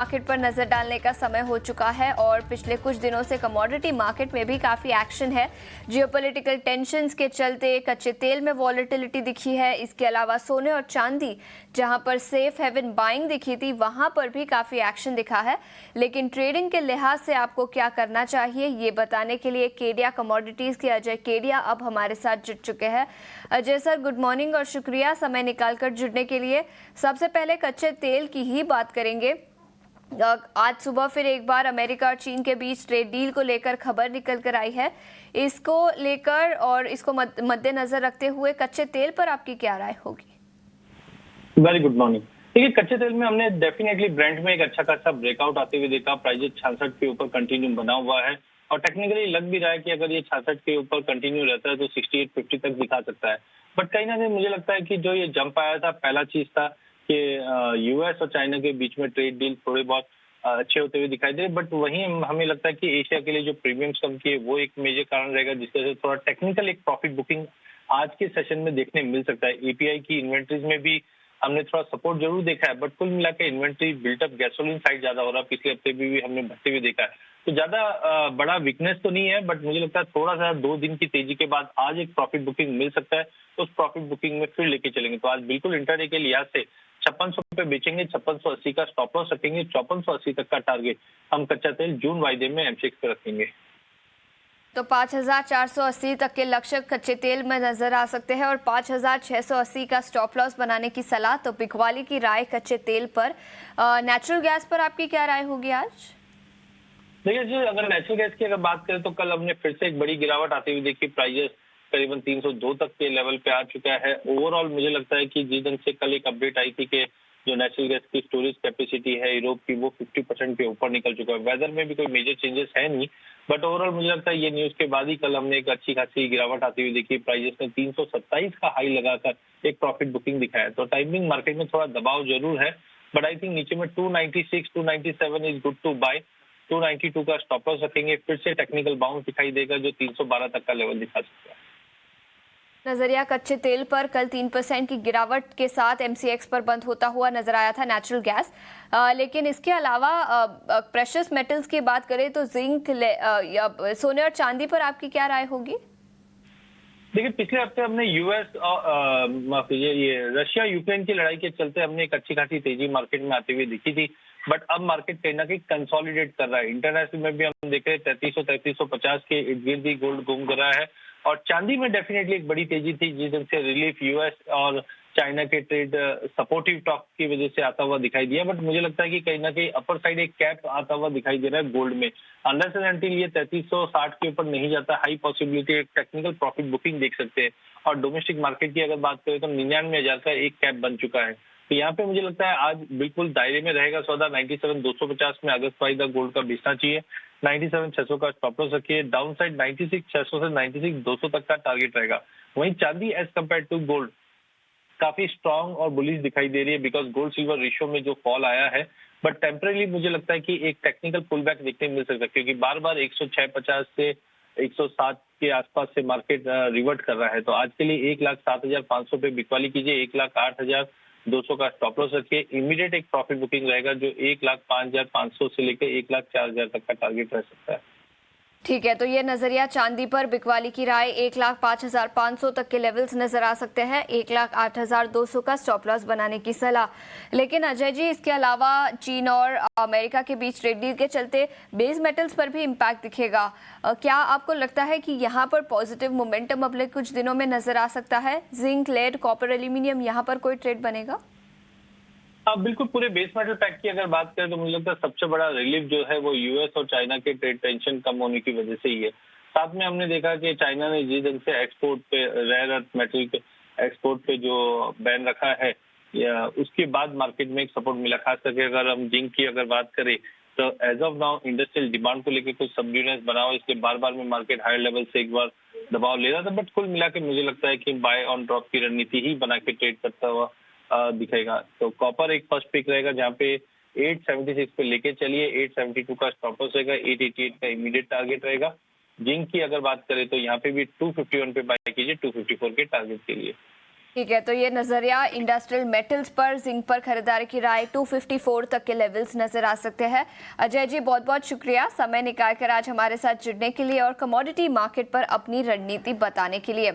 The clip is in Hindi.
मार्केट पर नजर डालने का समय हो चुका है और पिछले कुछ दिनों से कमोडिटी मार्केट में भी काफी एक्शन है। जियोपॉलिटिकल टेंशंस के चलते कच्चे तेल में वॉलेटिलिटी दिखी है। इसके अलावा सोने और चांदी, जहां पर सेफ हेवन बाइंग दिखी थी, वहां पर भी काफी एक्शन दिखा है। लेकिन ट्रेडिंग के लिहाज से आपको क्या करना चाहिए, ये बताने के लिए केडिया कमोडिटीज के अजय केडिया अब हमारे साथ जुड़ चुके हैं। अजय सर, गुड मॉर्निंग और शुक्रिया समय निकालकर जुड़ने के लिए। सबसे पहले कच्चे तेल की ही बात करेंगे। आज सुबह फिर एक बार अमेरिका और चीन के बीच ट्रेड डील को लेकर खबर निकल कर आई है। इसको लेकर और इसको मद्देनजर रखते हुए कच्चे तेल पर आपकी क्या राय होगी? Very good morning. देखिए, कच्चे तेल में हमने डेफिनेटली ब्रेंट में एक अच्छा खासा ब्रेकआउट आते हुए देखा। प्राइस 66 के ऊपर कंटिन्यू बना हुआ है और टेक्निकली लग भी रहा है कि अगर ये 66 के ऊपर कंटिन्यू रहता है तो 6850 तक दिखा सकता है। बट कहीं ना कहीं मुझे लगता है कि जो ये जंप आया था, पहला चीज था कि यूएस और चाइना के बीच में ट्रेड डील थोड़े बहुत अच्छे होते हुए दिखाई दे। बट वहीं हमें लगता है कि एशिया के लिए जो प्रीमियम्स कम किए वो एक मेजर कारण रहेगा, जिसकी वजह से थोड़ा टेक्निकल एक प्रॉफिट बुकिंग आज के सेशन में देखने मिल सकता है। एपीआई की इन्वेंट्रीज में भी हमने थोड़ा सपोर्ट जरूर देखा है, बट कुल मिला के इन्वेंट्री बिल्टअप गैसोलीन साइड ज्यादा हो रहा है। पिछले हफ्ते भी हमने बढ़ते हुए देखा है, तो ज्यादा बड़ा वीकनेस तो नहीं है। बट मुझे लगता है थोड़ा सा 2 दिन की तेजी के बाद आज एक प्रॉफिट बुकिंग मिल सकता है, तो उस प्रॉफिट बुकिंग में फिर लेके चलेंगे। तो आज बिल्कुल इंटरडे के लिहाज से 5600 पे बेचेंगे, 5680 का स्टॉप लॉस रखेंगे, 5480 तक का टारगेट हम कच्चा तेल जून वायदे में एमसीएक्स पे रखेंगे। तो 5480 तक के लक्ष्य कच्चे तेल में नजर आ सकते हैं और 5680 का स्टॉप लॉस बनाने की सलाह। तो बिकवाली की राय कच्चे तेल पर। नेचुरल गैस पर आपकी क्या राय होगी आज? देखिए जी, अगर नेचुरल गैस की अगर बात करें तो कल हमने फिर से एक बड़ी गिरावट आती हुई देखी। प्राइस करीबन 302 तक के लेवल पे आ चुका है। ओवरऑल मुझे लगता है कि जिस ढंग से कल एक अपडेट आई थी कि जो नेचुरल गैस की स्टोरेज कैपेसिटी है यूरोप की, वो 50% के ऊपर निकल चुका है। वेदर में भी कोई मेजर चेंजेस है नहीं, बट ओवरऑल मुझे लगता है ये न्यूज के बाद ही कल हमने एक अच्छी खासी गिरावट आती हुई देखी। प्राइजेस ने 327 का हाई लगाकर एक प्रॉफिट बुकिंग दिखाया। तो टाइमिंग मार्केट में थोड़ा दबाव जरूर है, बट आई थिंक नीचे में 296 297 इज गुड टू बाय। 292 का स्टॉप लॉस रखेंगे। फिर से टेक्निकल बाउंस दिखाई देगा जो 312 तक का लेवल दिखा सकता है। नजरिया कच्चे तेल पर कल 3% की गिरावट के साथ एमसीएक्स पर बंद होता हुआ नजर आया था नेचुरल गैस। लेकिन इसके अलावा प्रेशियस मेटल्स की बात करें तो जिंक, सोने और चांदी पर आपकी क्या राय होगी? देखिए, पिछले हफ्ते हमने यूएस और माफ कीजिए, ये रशिया यूक्रेन की लड़ाई के चलते हमने एक अच्छी खासी तेजी मार्केट में आती हुई दिखी थी। बट अब मार्केट कहीं ना कहीं कंसोलिडेट कर रहा है। इंटरनेशनल में भी हम देख रहे हैं 3350 के इर्द गिर्द ही गोल्ड घूम कर रहा है। और चांदी में डेफिनेटली एक बड़ी तेजी थी, जिस दिन से रिलीफ यूएस और चाइना के ट्रेड सपोर्टिव टॉक की वजह से आता हुआ दिखाई दिया। बट मुझे लगता है कि कहीं ना कहीं अपर साइड एक कैप आता हुआ दिखाई दे रहा है गोल्ड में। अनलेस एंड अनटिल ये 3360 के ऊपर नहीं जाता, हाई पॉसिबिलिटी एक टेक्निकल प्रॉफिट बुकिंग देख सकते हैं। और डोमेस्टिक मार्केट की अगर बात करें तो 99,000 का एक कैप बन चुका है। तो यहाँ पे मुझे लगता है आज बिल्कुल दायरे में रहेगा सौदा। 97,250 में अगस्त वाइदा गोल्ड का बेचना चाहिए। 97,600 का स्टॉप लॉस रखिए। डाउन साइड 96,600 से 96,200 तक का टारगेट रहेगा। वहीं चांदी एज कम्पेयर टू गोल्ड काफी स्ट्रांग और बुलिश दिखाई दे रही है, बिकॉज गोल्ड सिल्वर रेशियो में जो फॉल आया है। बट टेम्पररी मुझे लगता है कि एक टेक्निकल पुल बैक देखने मिल सकता है, क्योंकि बार बार 106.50 से 107 के आसपास से मार्केट रिवर्ट कर रहा है। तो आज के लिए 1,07,500 पे बिकवाली कीजिए। 1,08,200 का स्टॉप लॉस रखिए। इमीडिएट एक प्रॉफिट बुकिंग रहेगा जो 1,05,500 से लेकर 1,04,000 तक का टारगेट रह सकता है। ठीक है, तो ये नजरिया चांदी पर बिकवाली की राय 1,05,500 तक के लेवल्स नजर आ सकते हैं। 1,08,200 का स्टॉप लॉस बनाने की सलाह। लेकिन अजय जी, इसके अलावा चीन और अमेरिका के बीच ट्रेड डील के चलते बेस मेटल्स पर भी इम्पैक्ट दिखेगा। क्या आपको लगता है कि यहाँ पर पॉजिटिव मोमेंटम अगले कुछ दिनों में नजर आ सकता है? जिंक, लेड, कॉपर, एल्यूमिनियम, यहाँ पर कोई ट्रेड बनेगा? अब बिल्कुल पूरे बेस मेटल पैक की अगर बात करें तो मुझे लगता है सबसे बड़ा रिलीफ जो है वो यूएस और चाइना के ट्रेड टेंशन कम होने की वजह से ही है। साथ में हमने देखा कि चाइना ने जिस ढंग से एक्सपोर्ट पे, रेयर अर्थ मेटल के एक्सपोर्ट पे जो बैन रखा है, या उसके बाद मार्केट में एक सपोर्ट मिला। खास करके अगर हम जिंक की अगर बात करें तो as of now industrial demand को लेकर कुछ सबड्यूनेस बना हुआ, इसलिए बार बार में मार्केट हायर लेवल से एक बार दबाव ले रहा था। बट कुल मिला के मुझे लगता है कि बाय ऑन ड्रॉप की रणनीति ही बना के ट्रेड करता हुआ दिखेगा। तो कॉपर एक फर्स्ट पिक रहेगा, जहाँ पे 876 पे लेके चलिए। 872 का स्टॉप लॉस रहेगा। 888 का इमीडिएट टारगेट रहेगा। जिंक की अगर बात करें तो यहाँ पे भी 251 पे बाय कीजिए 254 के टारगेट के लिए। ठीक है, तो ये नजरिया इंडस्ट्रियल मेटल्स पर जिंक पर खरीदारी की राय 254 तक के लेवल्स नजर आ सकते हैं। अजय जी, बहुत बहुत शुक्रिया समय निकाल कर आज हमारे साथ जुड़ने के लिए और कमोडिटी मार्केट पर अपनी रणनीति बताने के लिए।